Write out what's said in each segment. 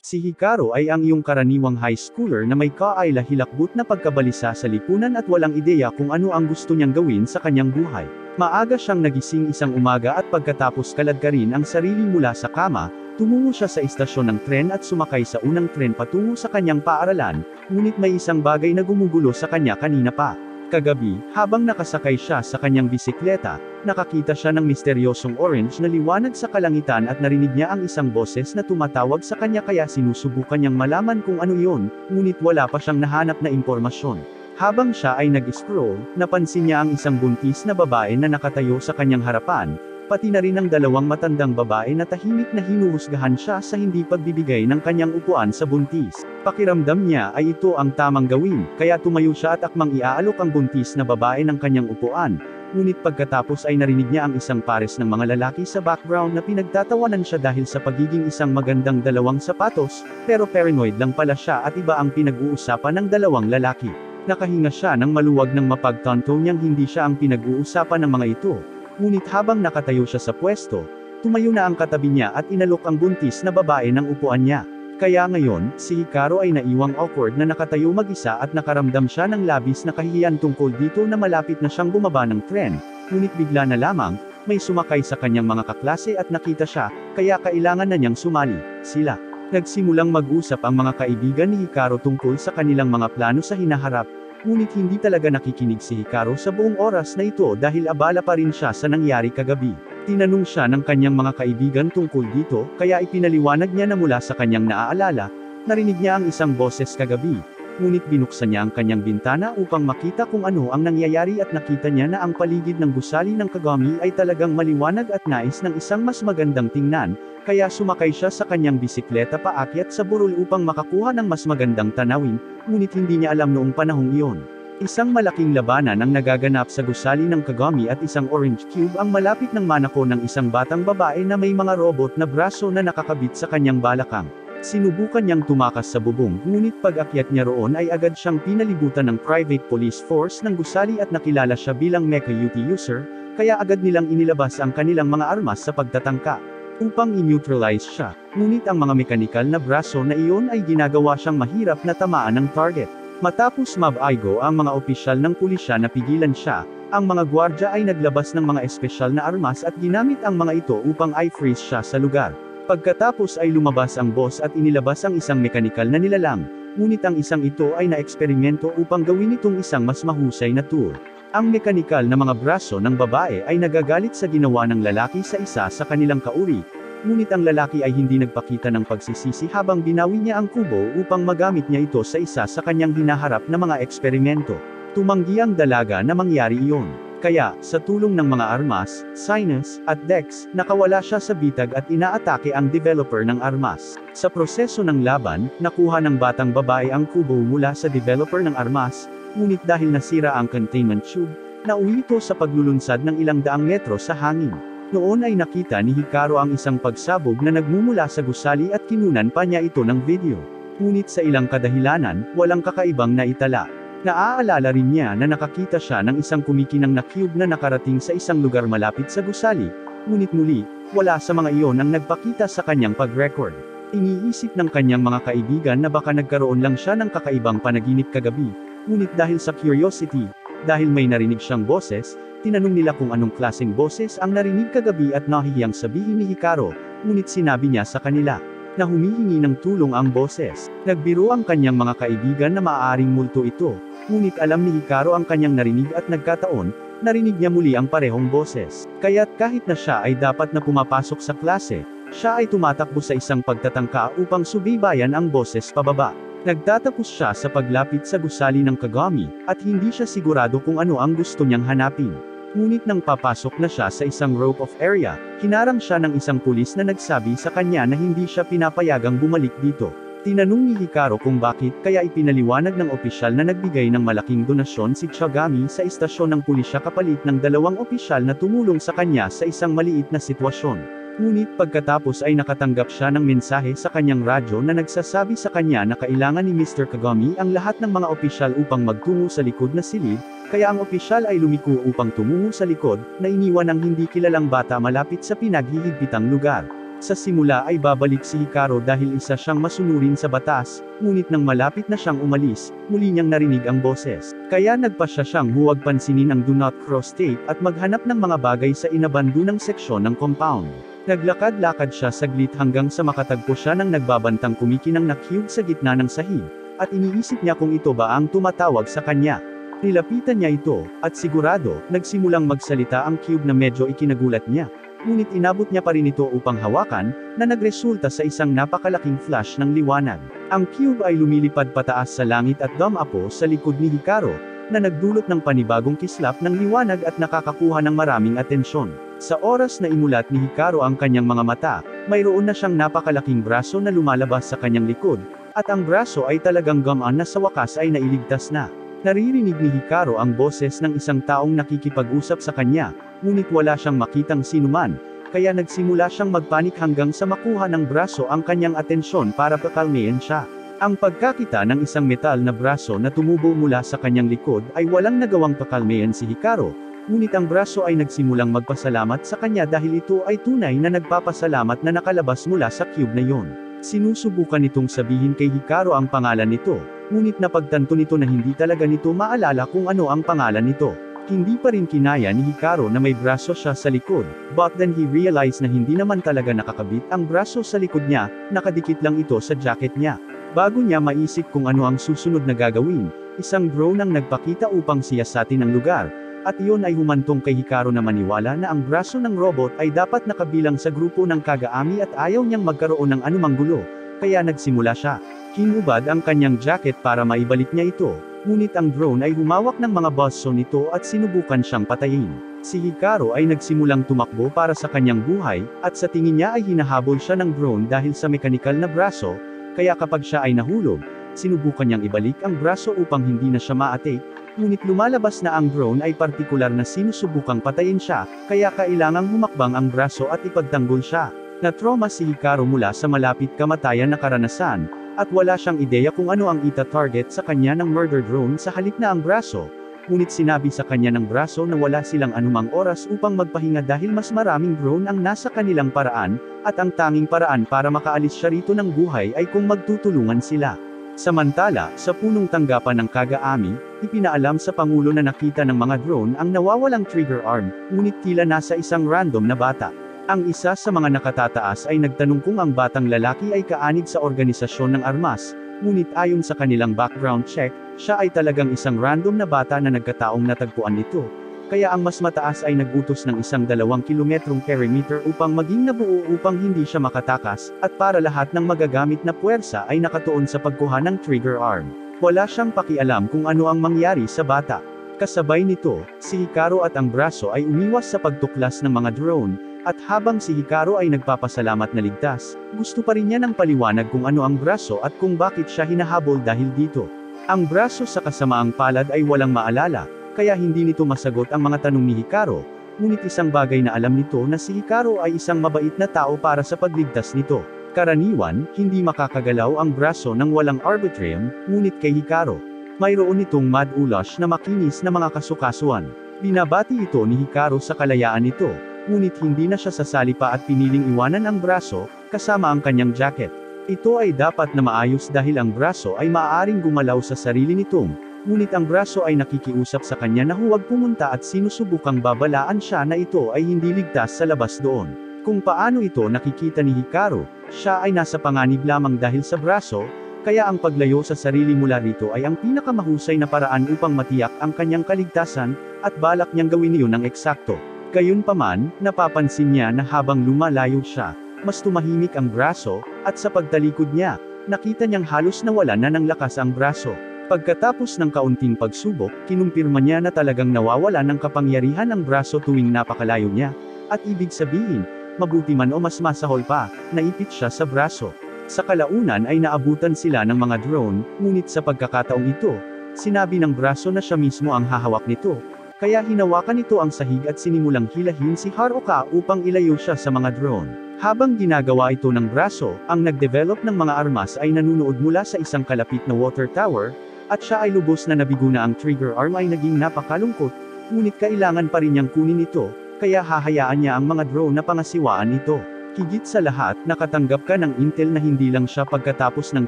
Si Hikaru ay ang iyong karaniwang high schooler na may kaila-hilakbot na pagkabalisa sa lipunan at walang ideya kung ano ang gusto niyang gawin sa kanyang buhay. Maaga siyang nagising isang umaga at pagkatapos kaladkarin ang sarili mula sa kama, tumungo siya sa istasyon ng tren at sumakay sa unang tren patungo sa kanyang paaralan, ngunit may isang bagay na gumugulo sa kanya kanina pa. Kagabi, habang nakasakay siya sa kanyang bisikleta, nakakita siya ng misteryosong orange na liwanag sa kalangitan at narinig niya ang isang boses na tumatawag sa kanya kaya sinusubukan niyang malaman kung ano iyon, ngunit wala pa siyang nahanap na impormasyon. Habang siya ay nag-scroll, napansin niya ang isang buntis na babae na nakatayo sa kanyang harapan, pati na rin ang dalawang matandang babae na tahimik na hinuhusgahan siya sa hindi pagbibigay ng kanyang upuan sa buntis. Pakiramdam niya ay ito ang tamang gawin, kaya tumayo siya at akmang iaalok ang buntis na babae ng kanyang upuan. Ngunit pagkatapos ay narinig niya ang isang pares ng mga lalaki sa background na pinagtatawanan siya dahil sa pagiging isang magandang dalawang sapatos, pero paranoid lang pala siya at iba ang pinag-uusapan ng dalawang lalaki. Nakahinga siya ng maluwag ng mapagtanto niyang hindi siya ang pinag-uusapan ng mga ito. Ngunit habang nakatayo siya sa pwesto, tumayo na ang katabi niya at inalok ang buntis na babae ng upuan niya. Kaya ngayon, si Hikaru ay naiwang awkward na nakatayo mag-isa at nakaramdam siya ng labis na kahihiyan tungkol dito na malapit na siyang bumaba ng tren, ngunit bigla na lamang, may sumakay sa kanyang mga kaklase at nakita siya, kaya kailangan na niyang sumali. Sila. Nagsimulang mag-usap ang mga kaibigan ni Hikaru tungkol sa kanilang mga plano sa hinaharap, ngunit hindi talaga nakikinig si Hikaru sa buong oras na ito dahil abala pa rin siya sa nangyari kagabi. Tinanong siya ng kanyang mga kaibigan tungkol dito, kaya ipinaliwanag niya na mula sa kanyang naaalala, narinig niya ang isang boses kagabi. Ngunit binuksan niya ang kanyang bintana upang makita kung ano ang nangyayari at nakita niya na ang paligid ng gusali ng Kagami ay talagang maliwanag at nais ng isang mas magandang tingnan, kaya sumakay siya sa kanyang bisikleta paakyat sa burol upang makakuha ng mas magandang tanawin, ngunit hindi niya alam noong panahong iyon. Isang malaking labanan ang nagaganap sa gusali ng Kagami at isang orange cube ang malapit ng manako ng isang batang babae na may mga robot na braso na nakakabit sa kanyang balakang. Sinubukan niyang tumakas sa bubong, ngunit pag-akyat niya roon ay agad siyang pinalibutan ng private police force ng gusali at nakilala siya bilang mecha UT user, kaya agad nilang inilabas ang kanilang mga armas sa pagtatangka upang i-neutralize siya. Ngunit ang mga mekanikal na braso na iyon ay ginagawa siyang mahirap na tamaan ng target. Matapos mabaigo ang mga opisyal ng pulisya na pigilan siya, ang mga gwardya ay naglabas ng mga espesyal na armas at ginamit ang mga ito upang i-freeze siya sa lugar. Pagkatapos ay lumabas ang boss at inilabas ang isang mekanikal na nilalang, ngunit ang isang ito ay na-eksperimento upang gawin itong isang mas mahusay na tool. Ang mekanikal na mga braso ng babae ay nagagalit sa ginawa ng lalaki sa isa sa kanilang kauri, ngunit ang lalaki ay hindi nagpakita ng pagsisisi habang binawi niya ang kubo upang magamit niya ito sa isa sa kanyang hinaharap na mga eksperimento. Tumanggi ang dalaga na mangyari iyon. Kaya, sa tulong ng mga armas, sinus, at dex, nakawala siya sa bitag at inaatake ang developer ng armas. Sa proseso ng laban, nakuha ng batang babae ang kubo mula sa developer ng armas, ngunit dahil nasira ang containment tube, nauwi ito sa paglulunsad ng ilang daang metro sa hangin. Noon ay nakita ni Hikaru ang isang pagsabog na nagmumula sa gusali at kinunan pa niya ito ng video. Ngunit sa ilang kadahilanan, walang kakaibang naitala. Naaalala rin niya na nakakita siya ng isang kumikinang na cube na nakarating sa isang lugar malapit sa gusali, ngunit muli, wala sa mga iyon ang nagpakita sa kanyang pag-record. Iniisip ng kanyang mga kaibigan na baka nagkaroon lang siya ng kakaibang panaginip kagabi, ngunit dahil sa curiosity, dahil may narinig siyang boses, tinanong nila kung anong klaseng boses ang narinig kagabi at nahihiyang sabihin ni Hikaru, ngunit sinabi niya sa kanila na humihingi ng tulong ang boses. Nagbiro ang kanyang mga kaibigan na maaaring multo ito, ngunit alam ni Hikaru ang kanyang narinig at nagkataon, narinig niya muli ang parehong boses. Kaya't kahit na siya ay dapat na pumapasok sa klase, siya ay tumatakbo sa isang pagtatangka upang subaybayan ang boses pababa. Nagtatapos siya sa paglapit sa gusali ng Kagami, at hindi siya sigurado kung ano ang gusto niyang hanapin. Ngunit nang papasok na siya sa isang rope-off area, hinarang siya ng isang pulis na nagsabi sa kanya na hindi siya pinapayagang bumalik dito. Tinanong ni Hikaru kung bakit, kaya ipinaliwanag ng opisyal na nagbigay ng malaking donasyon si Chagami sa istasyon ng pulisya kapalit ng dalawang opisyal na tumulong sa kanya sa isang maliit na sitwasyon. Ngunit pagkatapos ay nakatanggap siya ng mensahe sa kanyang radyo na nagsasabi sa kanya na kailangan ni Mr. Kagami ang lahat ng mga opisyal upang magtungo sa likod na silid, kaya ang opisyal ay lumiko upang tumungo sa likod, na iniwan ang hindi kilalang bata malapit sa pinaghihigpitang lugar. Sa simula ay babalik si Hikaru dahil isa siyang masunurin sa batas, ngunit nang malapit na siyang umalis, muli niyang narinig ang boses. Kaya nagpasya siyang huwag pansinin ang do not cross tape at maghanap ng mga bagay sa inabandonang seksyon ng compound. Naglakad-lakad siya saglit hanggang sa makatagpo siya ng nagbabantang kumikinang na cube sa gitna ng sahig, at iniisip niya kung ito ba ang tumatawag sa kanya. Nilapitan niya ito, at sigurado, nagsimulang magsalita ang cube na medyo ikinagulat niya. Ngunit inabot niya pa rin ito upang hawakan, na nagresulta sa isang napakalaking flash ng liwanag. Ang cube ay lumilipad pataas sa langit at dumapo sa likod ni Hikaru, na nagdulot ng panibagong kislap ng liwanag at nakakakuha ng maraming atensyon. Sa oras na imulat ni Hikaru ang kanyang mga mata, mayroon na siyang napakalaking braso na lumalabas sa kanyang likod, at ang braso ay talagang gumaan na sa wakas ay nailigtas na. Naririnig ni Hikaru ang boses ng isang taong nakikipag-usap sa kanya, ngunit wala siyang makitang sinuman, kaya nagsimula siyang magpanik hanggang sa makuha ng braso ang kanyang atensyon para pakalmayan siya. Ang pagkakita ng isang metal na braso na tumubo mula sa kanyang likod ay walang nagawang pakalmayan si Hikaru, ngunit ang braso ay nagsimulang magpasalamat sa kanya dahil ito ay tunay na nagpapasalamat na nakalabas mula sa cube na yon. Sinusubukan nitong sabihin kay Hikaru ang pangalan nito, ngunit napagtanto nito na hindi talaga nito maalala kung ano ang pangalan nito. Hindi pa rin kinaya ni Hikaru na may braso siya sa likod, but then he realized na hindi naman talaga nakakabit ang braso sa likod niya, nakadikit lang ito sa jacket niya. Bago niya maisip kung ano ang susunod na gagawin, isang drone ang nagpakita upang siyasatin ang lugar, at iyon ay humantong kay Hikaru na maniwala na ang braso ng robot ay dapat nakabilang sa grupo ng Kagami at ayaw niyang magkaroon ng anumang gulo, kaya nagsimula siya. Hinubad ang kanyang jacket para maibalik niya ito, ngunit ang drone ay humawak ng mga buzzsaw nito at sinubukan siyang patayin. Si Hikaru ay nagsimulang tumakbo para sa kanyang buhay, at sa tingin niya ay hinahabol siya ng drone dahil sa mekanikal na braso, kaya kapag siya ay nahulog, sinubukan niyang ibalik ang braso upang hindi na siya ma-atake, ngunit lumalabas na ang drone ay partikular na sinusubukang patayin siya, kaya kailangang humakbang ang braso at ipagtanggol siya. Na-trauma si Hikaru mula sa malapit kamatayan na karanasan, at wala siyang ideya kung ano ang ita-target sa kanya ng murder drone sa halip na ang braso, ngunit sinabi sa kanya ng braso na wala silang anumang oras upang magpahinga dahil mas maraming drone ang nasa kanilang paraan, at ang tanging paraan para makaalis siya rito ng buhay ay kung magtutulungan sila. Samantala, sa punong tanggapan ng Kagami, ipinaalam sa Pangulo na nakita ng mga drone ang nawawalang trigger arm, ngunit tila nasa isang random na bata. Ang isa sa mga nakatataas ay nagtanong kung ang batang lalaki ay kaanib sa organisasyon ng armas, ngunit ayon sa kanilang background check, siya ay talagang isang random na bata na nagkataong natagpuan nito. Kaya ang mas mataas ay nagutos ng isang 2 kilometrong perimeter upang maging nabuo upang hindi siya makatakas, at para lahat ng magagamit na puwersa ay nakatuon sa pagkuha ng trigger arm. Wala siyang pakialam kung ano ang mangyari sa bata. Kasabay nito, si Hikaru at ang braso ay umiwas sa pagtuklas ng mga drone, at habang si Hikaru ay nagpapasalamat na ligtas, gusto pa rin niya ng paliwanag kung ano ang braso at kung bakit siya hinahabol dahil dito. Ang braso sa kasamaang palad ay walang maalala, kaya hindi nito masagot ang mga tanong ni Hikaru, ngunit isang bagay na alam nito na si Hikaru ay isang mabait na tao para sa pagligtas nito. Karaniwan, hindi makakagalaw ang braso ng walang arbitrium, ngunit kay Hikaru, mayroon itong mad ulash na makinis na mga kasukasuan. Binabati ito ni Hikaru sa kalayaan nito, ngunit hindi na siya sasali pa at piniling iwanan ang braso, kasama ang kanyang jacket. Ito ay dapat na maayos dahil ang braso ay maaaring gumalaw sa sarili nitong, ngunit ang braso ay nakikiusap sa kanya na huwag pumunta at sinusubukang babalaan siya na ito ay hindi ligtas sa labas doon. Kung paano ito nakikita ni Hikaru, siya ay nasa panganib lamang dahil sa braso, kaya ang paglayo sa sarili mula rito ay ang pinakamahusay na paraan upang matiyak ang kanyang kaligtasan, at balak niyang gawin iyon ng eksakto. Gayunpaman, napapansin niya na habang lumalayo siya, mas tumahimik ang braso, at sa pagtalikod niya, nakita niyang halos nawalan na ng lakas ang braso. Pagkatapos ng kaunting pagsubok, kinumpirma niya na talagang nawawala ng kapangyarihan ang braso tuwing napakalayo niya, at ibig sabihin, mabuti man o mas masahol pa, naipit siya sa braso. Sa kalaunan ay naabutan sila ng mga drone, ngunit sa pagkakataong ito, sinabi ng braso na siya mismo ang hahawak nito, kaya hinawakan nito ang sahig at sinimulang hilahin si Haruka upang ilayo siya sa mga drone. Habang ginagawa ito ng braso, ang nagdevelop ng mga armas ay nanunood mula sa isang kalapit na water tower, at siya ay lubos na nabigo na ang trigger arm ay naging napakalungkot, ngunit kailangan pa rin niyang kunin ito, kaya hahayaan niya ang mga drone na pangasiwaan ito. Higit sa lahat, nakatanggap ka ng intel na hindi lang siya pagkatapos ng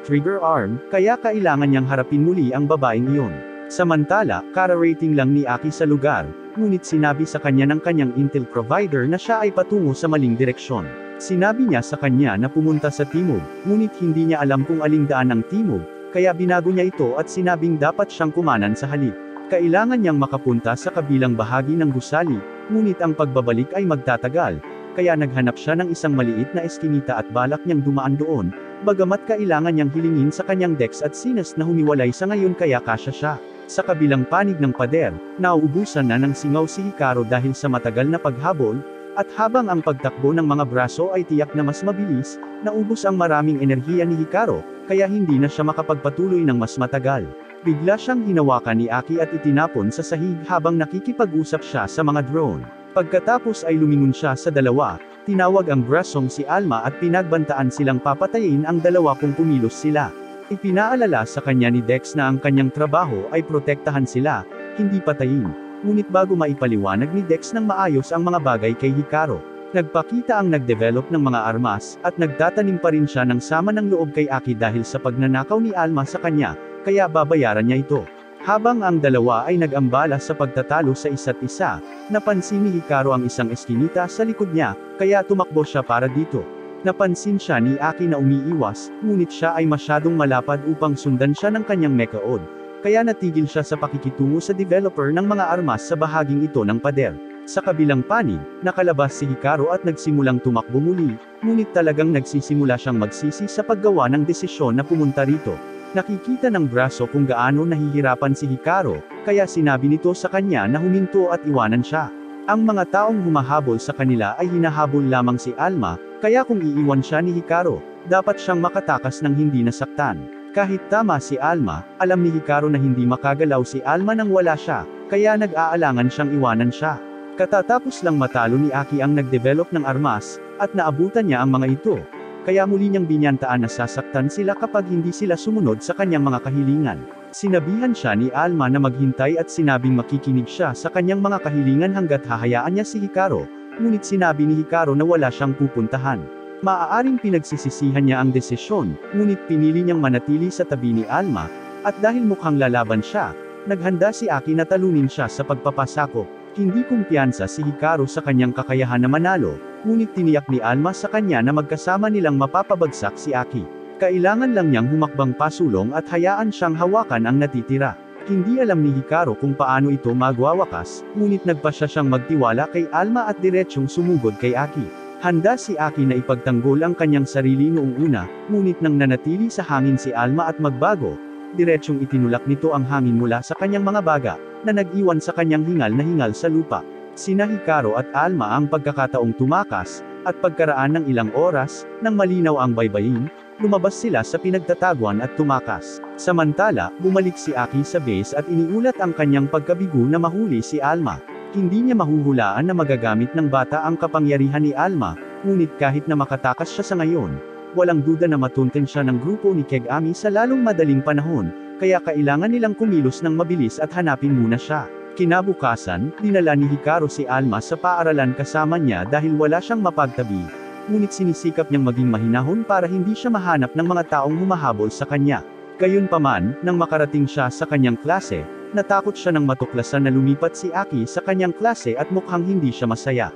trigger arm, kaya kailangan niyang harapin muli ang babaeng iyon. Samantala, kararating lang ni Aki sa lugar, ngunit sinabi sa kanya ng kanyang intel provider na siya ay patungo sa maling direksyon. Sinabi niya sa kanya na pumunta sa timog, ngunit hindi niya alam kung aling daan ang timog, kaya binago niya ito at sinabing dapat siyang kumanan sa halip. Kailangan niyang makapunta sa kabilang bahagi ng gusali, ngunit ang pagbabalik ay magtatagal, kaya naghanap siya ng isang maliit na eskinita at balak niyang dumaan doon, bagamat kailangan niyang hilingin sa kanyang Dex at Sinus na humiwalay sa ngayon kaya kasya siya. Sa kabilang panig ng pader, nauubusan na ng singaw si Hikaru dahil sa matagal na paghabol, at habang ang pagtakbo ng mga braso ay tiyak na mas mabilis, naubos ang maraming enerhiya ni Hikaru, kaya hindi na siya makapagpatuloy ng mas matagal. Bigla siyang hinawakan ni Aki at itinapon sa sahig habang nakikipag-usap siya sa mga drone. Pagkatapos ay lumingon siya sa dalawa, tinawag ang brasong si Alma at pinagbantaan silang papatayin ang dalawa kung kumilos sila. Ipinaalala sa kanya ni Dex na ang kanyang trabaho ay protektahan sila, hindi patayin. Ngunit bago maipaliwanag ni Dex ng maayos ang mga bagay kay Hikaru, nagpakita ang nagdevelop ng mga armas, at nagtatanim pa rin siya ng sama ng loob kay Aki dahil sa pagnanakaw ni Alma sa kanya, kaya babayaran niya ito. Habang ang dalawa ay nag-ambala sa pagtatalo sa isa't isa, napansin ni Hikaru ang isang eskinita sa likod niya, kaya tumakbo siya para dito. Napansin siya ni Aki na umiiwas, ngunit siya ay masyadong malapad upang sundan siya ng kanyang mecha-od, kaya natigil siya sa pakikitungo sa developer ng mga armas sa bahaging ito ng pader. Sa kabilang panig, nakalabas si Hikaru at nagsimulang tumakbo muli, ngunit talagang nagsisimula siyang magsisi sa paggawa ng desisyon na pumunta rito. Nakikita ng braso kung gaano nahihirapan si Hikaru, kaya sinabi nito sa kanya na huminto at iwanan siya. Ang mga taong humahabol sa kanila ay hinahabol lamang si Alma, kaya kung iiwan siya ni Hikaru, dapat siyang makatakas ng hindi nasaktan. Kahit tama si Alma, alam ni Hikaru na hindi makagalaw si Alma nang wala siya, kaya nag-aalangan siyang iwanan siya. Katatapos lang matalo ni Aki ang nagdevelop ng armas, at naabutan niya ang mga ito. Kaya muli niyang binyantaan na sasaktan sila kapag hindi sila sumunod sa kanyang mga kahilingan. Sinabihan siya ni Alma na maghintay at sinabing makikinig siya sa kanyang mga kahilingan hanggat hahayaan niya si Hikaru, ngunit sinabi ni Hikaru na wala siyang pupuntahan. Maaaring pinagsisisihan niya ang desisyon, ngunit pinili niyang manatili sa tabi ni Alma, at dahil mukhang lalaban siya, naghanda si Aki na talunin siya sa pagpapasakop. Hindi kumpiyansa si Hikaru sa kanyang kakayahan na manalo, ngunit tiniyak ni Alma sa kanya na magkasama nilang mapapabagsak si Aki. Kailangan lang niyang humakbang pasulong at hayaan siyang hawakan ang natitira. Hindi alam ni Hikaru kung paano ito magwawakas, ngunit nagpasya siyang magtiwala kay Alma at diretsyong sumugod kay Aki. Handa si Aki na ipagtanggol ang kanyang sarili noong una, ngunit nang nanatili sa hangin si Alma at magbago, diretsyong itinulak nito ang hangin mula sa kanyang mga baga, na nag-iwan sa kanyang hingal sa lupa. Sina Hikaru at Alma ang pagkakataong tumakas, at pagkaraan ng ilang oras, nang malinaw ang baybayin, lumabas sila sa pinagtataguan at tumakas. Samantala, bumalik si Aki sa base at iniulat ang kanyang pagkabigo na mahuli si Alma. Hindi niya mahuhulaan na magagamit ng bata ang kapangyarihan ni Alma, ngunit kahit na makatakas siya sa ngayon, walang duda na matunten siya ng grupo ni Kegami sa lalong madaling panahon, kaya kailangan nilang kumilos ng mabilis at hanapin muna siya. Kinabukasan, dinala ni Hikaru si Alma sa paaralan kasama niya dahil wala siyang mapagtabi, ngunit sinisikap niyang maging mahinahon para hindi siya mahanap ng mga taong humahabol sa kanya. Gayunpaman, nang makarating siya sa kanyang klase, natakot siya nang matuklasan na lumipat si Aki sa kanyang klase at mukhang hindi siya masaya.